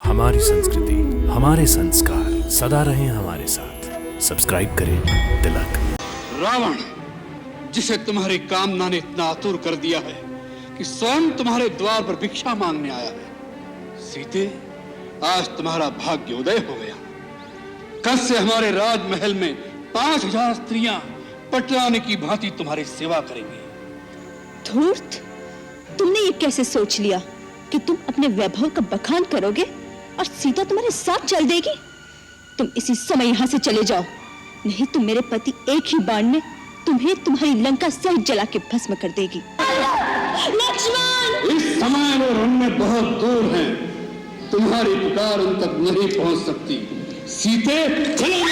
हमारी संस्कृति, हमारे संस्कार सदा रहें हमारे साथ। सब्सक्राइब करें तिलक। रावण, जिसे तुम्हारी कामना ने इतना आतुर कर दिया है कि स्वयं तुम्हारे द्वार पर भिक्षा मांगने आया है। सीते, आज तुम्हारा भाग्य उदय हो गया। कल से हमारे राजमहल में 5000 स्त्रियां पटरानी की भांति तुम्हारी सेवा करेंगी। धूर्त, तुमने ये कैसे सोच लिया कि तुम अपने वैभव का बखान करोगे और सीता तुम्हारे साथ चल देगी? तुम इसी समय यहाँ से चले जाओ, नहीं तो मेरे पति एक ही बाण में तुम्हें तुम्हारी लंका सहित जला के भस्म कर देगी। लक्ष्मण! इस समय वो रण में बहुत दूर हैं, तुम्हारी पुकार उन तक नहीं पहुंच सकती। सीते, चलो।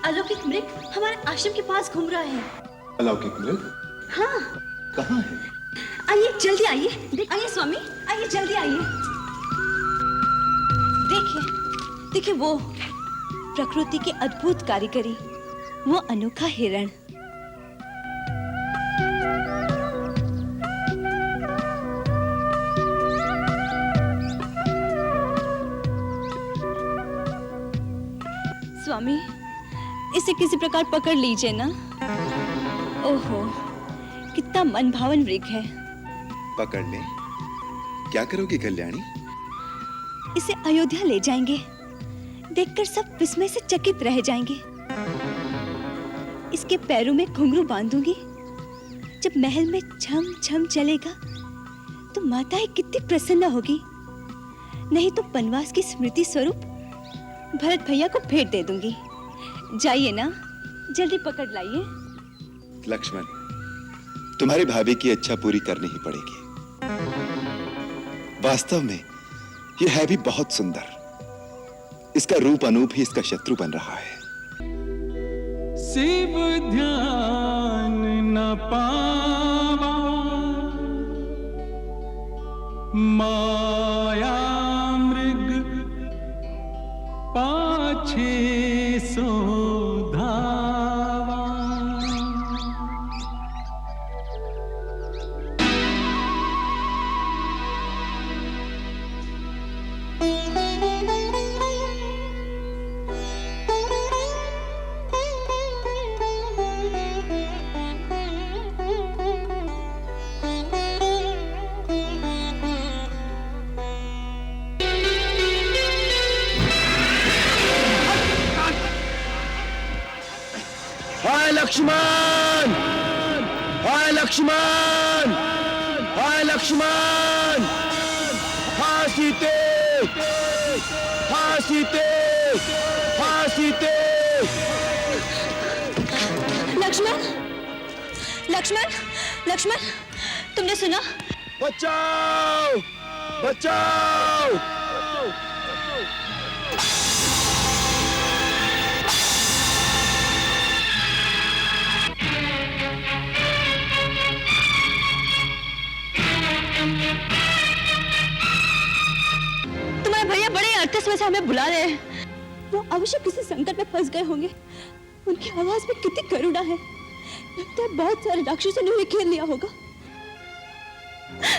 अलौकिक मृग हमारे आश्रम के पास घूम रहा है। अलौकिक मृग? हाँ। कहाँ है? आइए, जल्दी आइए। आइए स्वामी, आइए जल्दी आइए। देखिए, देखिए वो प्रकृति के अद्भुत कारीगरी, वो अनोखा हिरण। स्वामी, इसे किसी प्रकार पकड़ लीजिए ना। ओहो, कितना मनभावन मृग है। पकड़ ले। क्या करोगी कल्याणी? इसे अयोध्या ले जाएंगे। देखकर सब विस्मय से चकित रह जाएंगे। इसके पैरों में घुंघरू बांधूंगी। जब महल में छम छम चलेगा तो माताएं कितनी प्रसन्न होगी। नहीं तो वनवास की स्मृति स्वरूप भरत भैया को भेंट दे दूंगी। जाइए ना, जल्दी पकड़ लाइए। लक्ष्मण, तुम्हारी भाभी की इच्छा पूरी करनी ही पड़ेगी। वास्तव में यह है भी बहुत सुंदर। इसका रूप अनूप ही इसका शत्रु बन रहा है। शिव ध्यान न पावा, माया मृग पाछे सो धावा। हाय लक्ष्मण! हाय लक्ष्मण! हाय लक्ष्मण! हाँ सीते! हाँ सीते! हाँ सीते! लक्ष्मण! लक्ष्मण! लक्ष्मण! तुमने सुना? बचाओ! बचाओ! समय से हमें बुला रहे हैं। वो अवश्य किसी संकट में फंस गए होंगे। उनकी आवाज में कितनी करुणा है। लगता है बहुत सारे राक्षसों ने उन्हें घेर लिया होगा।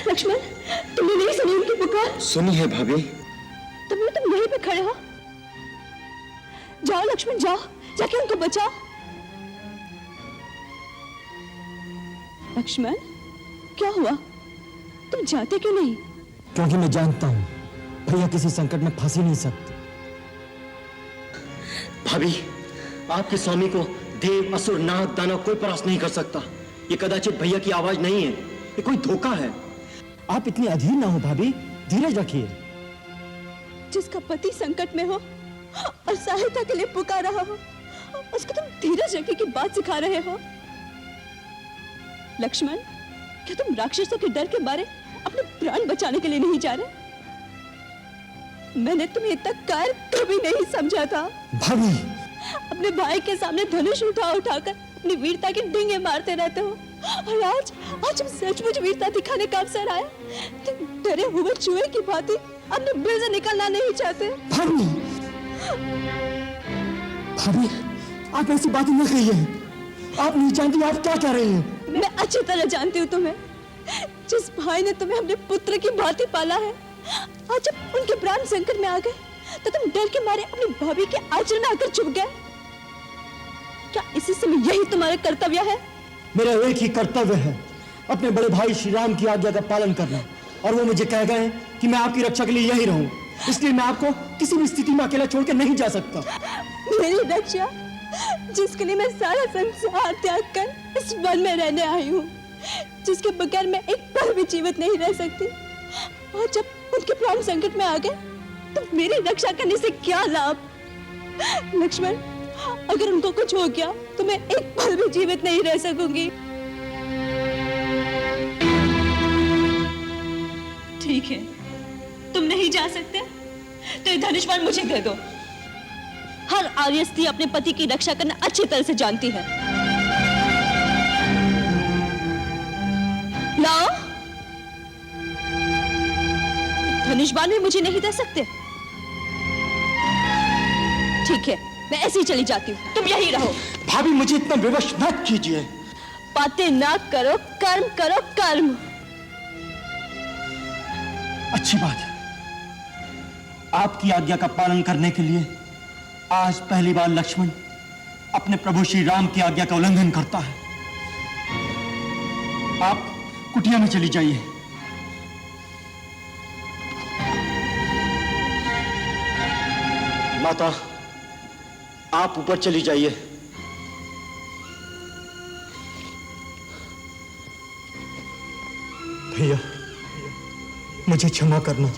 लक्ष्मण, तुमने नहीं सुनी उनकी पुकार? सुनी है भाभी। तुम यहीं पे खड़े हो। जाओ लक्ष्मण, जाओ, जाके उनको बचाओ। लक्ष्मण, क्या हुआ? तुम जाते क्यों नहीं? क्योंकि मैं जानता हूं भैया किसी संकट में फंस ही नहीं सकते। भाभी, आपके स्वामी को देव, असुर, नाग, दानव कोई परास्त नहीं कर सकता। ये कदाचित भैया की आवाज नहीं है, ये कोई धोखा है। आप इतनी अधीर ना हो भाभी, धीरज रखिए। जिसका पति संकट में हो और सहायता के लिए पुकार रहा हो, उसको तुम धीरज रखने की बात सिखा रहे हो। लक्ष्मण, क्या तुम राक्षसों के डर के मारे अपने प्राण बचाने के लिए नहीं जा रहे? मैंने तुम्हें इतना कायर कभी नहीं समझा था। भाभी, अपने भाई के सामने धनुष उठाकर अपनी वीरता के डींगे मारते रहते हो, और आज तुम सचमुच वीरता दिखाने का अवसर आया। तुम डरे हुए चूहे की भांति अपने बिल से निकलना नहीं चाहते। भाभी, भाभी, आप ऐसी बातें न कहिए। आप नहीं जानती आप क्या कह रही हैं। मैं अच्छी तरह जानती हूँ तुम्हें। जिस भाई ने तुम्हें अपने पुत्र की भांति पाला है, आज जब उनके प्राण संकट में आ गए तो तुम डर के मारे अपनी भाभी के आंचल में आकर छुप गए। क्या इसी समय यही तुम्हारा कर्तव्य है? मेरा एक ही कर्तव्य है, अपने बड़े भाई श्री राम की आज्ञा का पालन करना। और वो मुझे कह गए हैं कि मैं आपकी रक्षा के लिए यही रहूं, इसलिए मैं आपको किसी भी स्थिति में अकेला छोड़कर नहीं जा सकता। मेरी रक्षा, जिसके लिए मैं सारा संसार त्याग कर इस वन में रहने आई हूँ, जिसके बगैर मैं एक पल भी जीवित नहीं रह सकती, और जब उनके प्राण संकट में आ गए तो मेरी रक्षा करने से क्या लाभ? लक्ष्मण, अगर उनको कुछ हो गया तो मैं एक पल भी जीवित नहीं रह सकूंगी। ठीक है, तुम नहीं जा सकते तो ये धनुष बाण मुझे दे दो। हर आर्य स्त्री अपने पति की रक्षा करना अच्छी तरह से जानती है। लाओ। धनुष बाण भी मुझे नहीं दे सकते? ठीक है, मैं ऐसे ही चली जाती हूँ, तुम यहीं रहो। भाभी, मुझे इतना विवश मत कीजिए। बातें ना करो, कर्म करो, कर्म। अच्छी बात है। आपकी आज्ञा का पालन करने के लिए आज पहली बार लक्ष्मण अपने प्रभु श्री राम की आज्ञा का उल्लंघन करता है। आप कुटिया में चली जाइए। माता, आप ऊपर चली जाइए। भैया, मुझे क्षमा करना।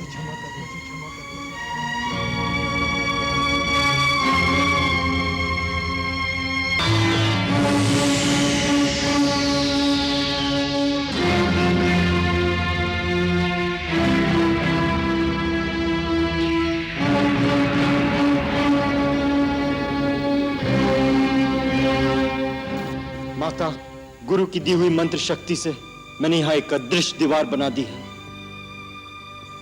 माता, गुरु की दी हुई मंत्र शक्ति से मैंने यहां एक अदृश्य दीवार बना दी है।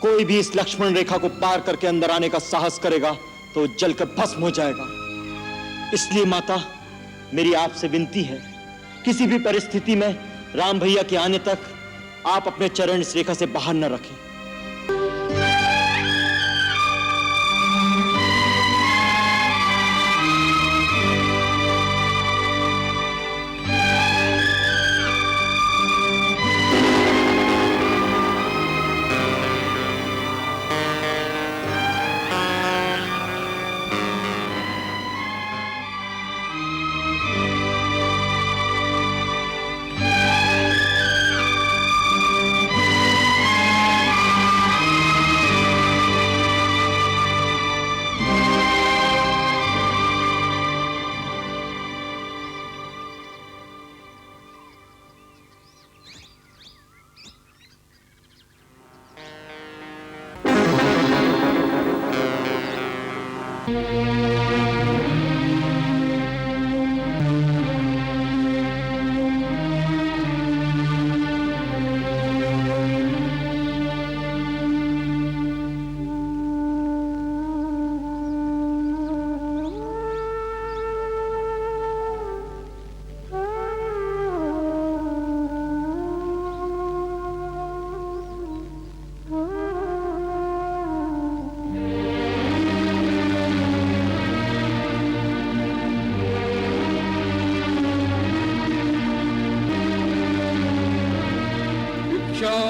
कोई भी इस लक्ष्मण रेखा को पार करके अंदर आने का साहस करेगा तो जलकर भस्म हो जाएगा। इसलिए माता, मेरी आपसे विनती है, किसी भी परिस्थिति में राम भैया के आने तक आप अपने चरण इस रेखा से बाहर न रखें।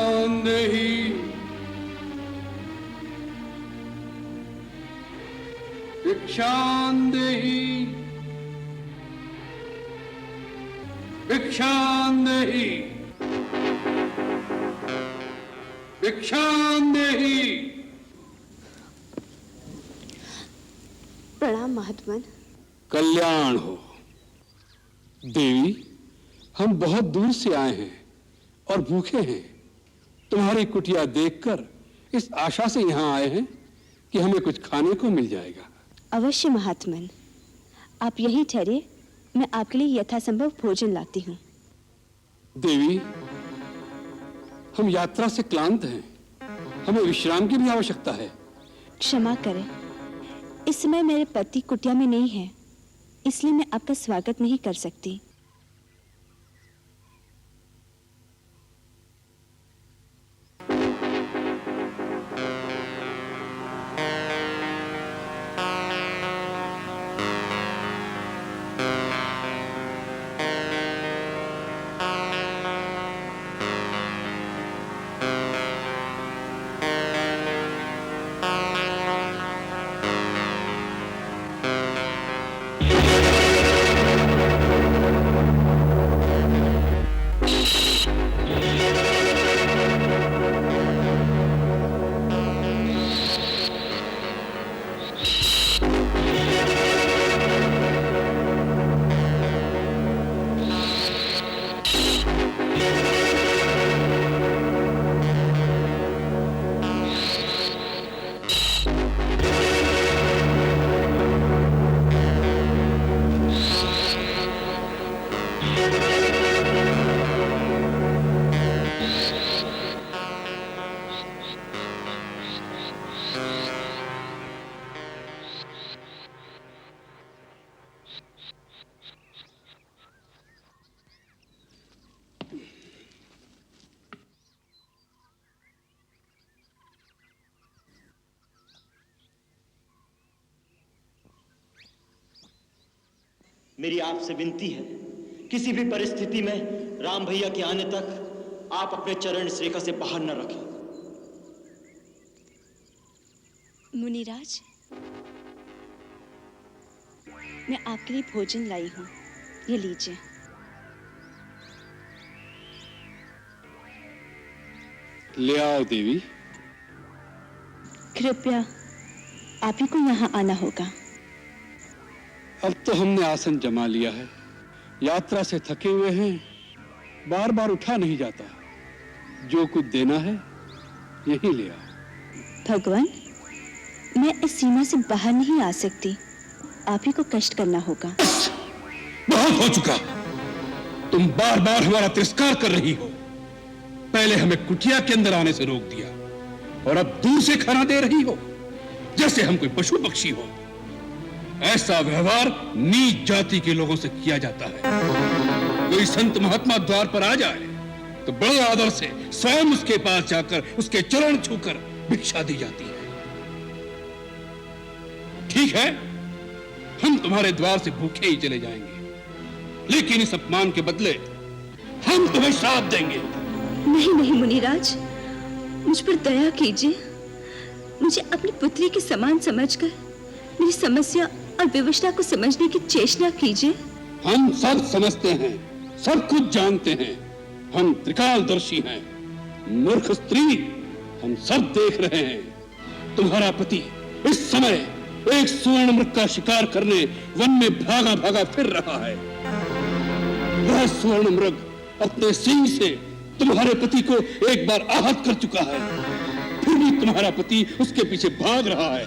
भिक्षान्देहि भिक्षान्देहि भिक्षान्देहि भिक्षान्देहि। प्रणाम महात्मन। कल्याण हो देवी, हम बहुत दूर से आए हैं और भूखे हैं। तुम्हारी कुटिया देखकर इस आशा से यहाँ आए हैं कि हमें कुछ खाने को मिल जाएगा। अवश्य महात्मन, आप यहीं ठहरे, मैं आपके लिए यथासंभव भोजन लाती हूँ। देवी, हम यात्रा से क्लांत हैं, हमें विश्राम की भी आवश्यकता है। क्षमा करें, इस समय मेरे पति कुटिया में नहीं है, इसलिए मैं आपका स्वागत नहीं कर सकती। मेरी आपसे विनती है, किसी भी परिस्थिति में राम भैया के आने तक आप अपने चरण इस रेखा से बाहर न रखें। मुनिराज, मैं आपके लिए भोजन लाई हूँ, ये लीजिए। ले आओ देवी। कृपया आप ही को यहाँ आना होगा। अब तो हमने आसन जमा लिया है, यात्रा से थके हुए हैं, बार बार उठा नहीं जाता। जो कुछ देना है यही ले आओ। भगवान, मैं इस सीमा से बाहर नहीं आ सकती, आप ही को कष्ट करना होगा। बहुत हो चुका, तुम बार बार हमारा तिरस्कार कर रही हो। पहले हमें कुटिया के अंदर आने से रोक दिया और अब दूर से खाना दे रही हो, जैसे हम कोई पशु पक्षी हो। ऐसा व्यवहार नीच जाति के लोगों से किया जाता है। कोई संत महात्मा द्वार पर आ जाए तो बड़े आदर से स्वयं उसके पास जाकर उसके चरण छूकर भिक्षा दी जाती है। ठीक है, हम तुम्हारे द्वार से भूखे ही चले जाएंगे, लेकिन इस अपमान के बदले हम तुम्हें श्राप देंगे। नहीं नहीं मुनिराज, मुझ पर दया कीजिए। मुझे अपनी पुत्री के समान समझकर मेरी समस्या और विवशता को समझने की चेष्टा कीजिए। हम सब समझते हैं, सब कुछ जानते हैं। हम त्रिकालदर्शी हैं। मूर्ख स्त्री, हम सब देख रहे हैं। तुम्हारा पति इस समय एक स्वर्ण मृग का शिकार करने वन में भागा भागा फिर रहा है। वह स्वर्ण मृग अपने सींग से तुम्हारे पति को एक बार आहत कर चुका है, फिर भी तुम्हारा पति उसके पीछे भाग रहा है।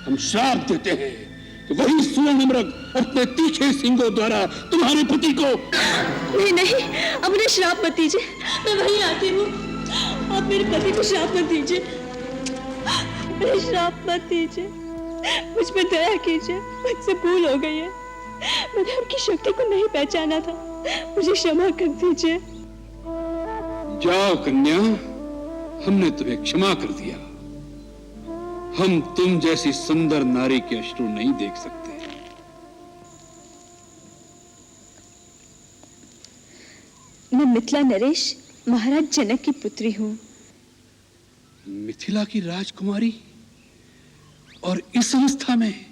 हम श्राप देते हैं कि वही स्वर्ण मृग अपने तीखे सींगों द्वारा तुम्हारे पति को। नहीं नहीं, अब मुझे श्राप मत दीजिए, मैं वहीं आती हूँ। आप मेरे पति को श्राप मत दीजिए, मेरे श्राप मत दीजिए। मुझ पर दया कीजिए, मुझसे भूल हो गई है। मैंने आपकी शक्ति को नहीं पहचाना था, मुझे क्षमा कर दीजिए। जाओ कन्या, हमने तुम्हें क्षमा कर दिया। हम तुम जैसी सुंदर नारी के अश्रु नहीं देख सकते। मैं मिथिला नरेश महाराज जनक की पुत्री हूँ। मिथिला की राजकुमारी और इस अवस्था में,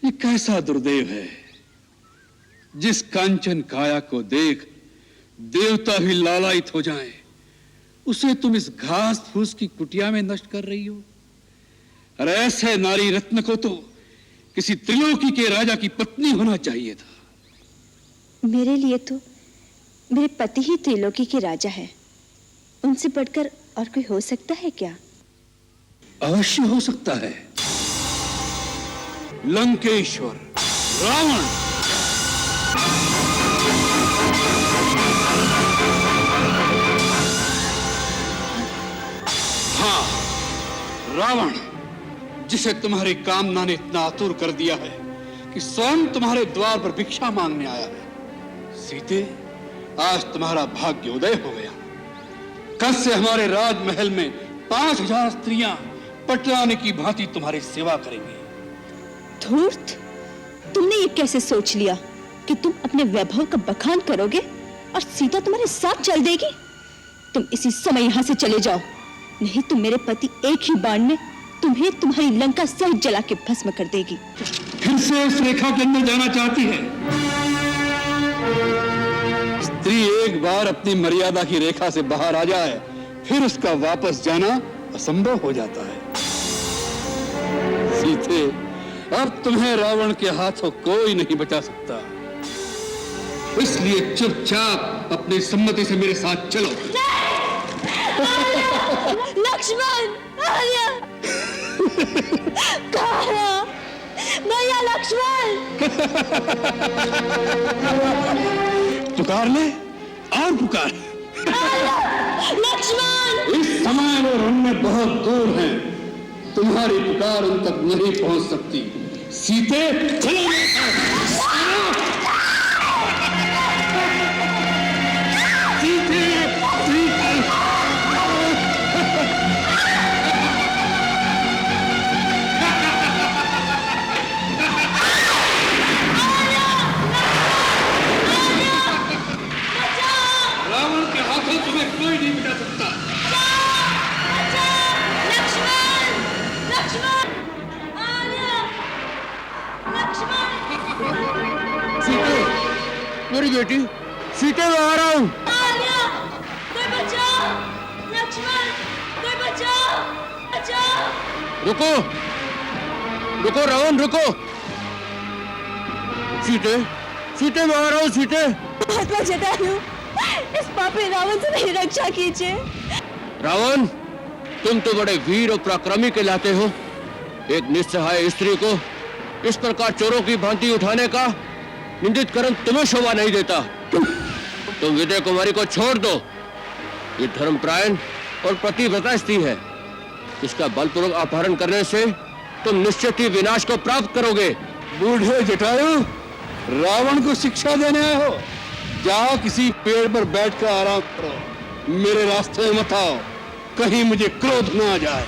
ये कैसा दुर्दैव है। जिस कांचन काया को देख देवता भी लालायित हो जाएं, उसे तुम इस घास फूस की कुटिया में नष्ट कर रही हो। और ऐसे नारी रत्न को तो किसी त्रिलोकी के राजा की पत्नी होना चाहिए था। मेरे लिए तो मेरे पति ही त्रिलोकी के राजा है। उनसे बढ़कर और कोई हो सकता है क्या? अवश्य हो सकता है। लंकेश्वर रावण। हाँ, रावण, जिसे तुम्हारी कामना ने इतना आतुर कर दिया है कि स्वयं तुम्हारे द्वार पर भिक्षा मांगने आया है। सीते, आज तुम्हारा भाग्य उदय हो गया। कल से हमारे राजमहल में 5000 स्त्रियां पटरानी की भांति तुम्हारी सेवा करेंगी। धूर्त, तुमने ये कैसे सोच लिया कि तुम अपने वैभव का बखान करोगे और सीता तुम्हारे साथ चल देगी? तुम इसी समय यहाँ से चले जाओ, नहीं तो मेरे पति एक ही बाण में तुम्हें तुम्हारी लंका सहित जला के भस्म कर देगी। फिर से उस रेखा के अंदर जाना चाहती है? स्त्री एक बार अपनी मर्यादा की रेखा से बाहर आ जाए, फिर उसका वापस जाना असंभव हो जाता है। सीते, अब तुम्हें रावण के हाथों कोई नहीं बचा सकता। इसलिए चुपचाप अपनी सम्मति से मेरे साथ चलो। लक्ष्मण, आर्या, कहाँ भैया? लक्ष्मण, पुकार ले और पुकार। लक्ष्मण, इस समय वो रण बहुत दूर हैं, तुम्हारी पुकार उन तक नहीं पहुंच सकती। सीते, चलो। सीते, रावण के हाथों तुम्हें कोई नहीं मिटा सकता। लक्ष्मण, लक्ष्मण, आर्या, लक्ष्मण, सीते, मेरी बेटी सीते, मैं आ रहा हूँ। आर्या, कोई बचाओ! लक्ष्मण, कोई बचाओ! बचाओ! रुको, रुको रावण, रुको। सीते, सीते, मैं आ रहा हूँ। सीते, महात्मा जटायु, इस पापी रावण से मेरी रक्षा कीजिए। रावण, तुम तो बड़े वीर और पराक्रमी कहलाते हो। एक निस्सहाय स्त्री को इस प्रकार चोरों की भांति उठाने का निंदित कर्म तुम्हें शोभा नहीं देता। तुम विजय कुमारी को छोड़ दो। ये धर्मपरायण और पतिव्रता स्त्री है। इसका बलपूर्वक अपहरण करने से तुम निश्चित ही विनाश को प्राप्त करोगे। बूढ़े जटायु, रावण को शिक्षा देने आए हो? जाओ किसी पेड़ पर बैठकर आराम करो। मेरे रास्ते में मत आओ, कहीं मुझे क्रोध न आ जाए।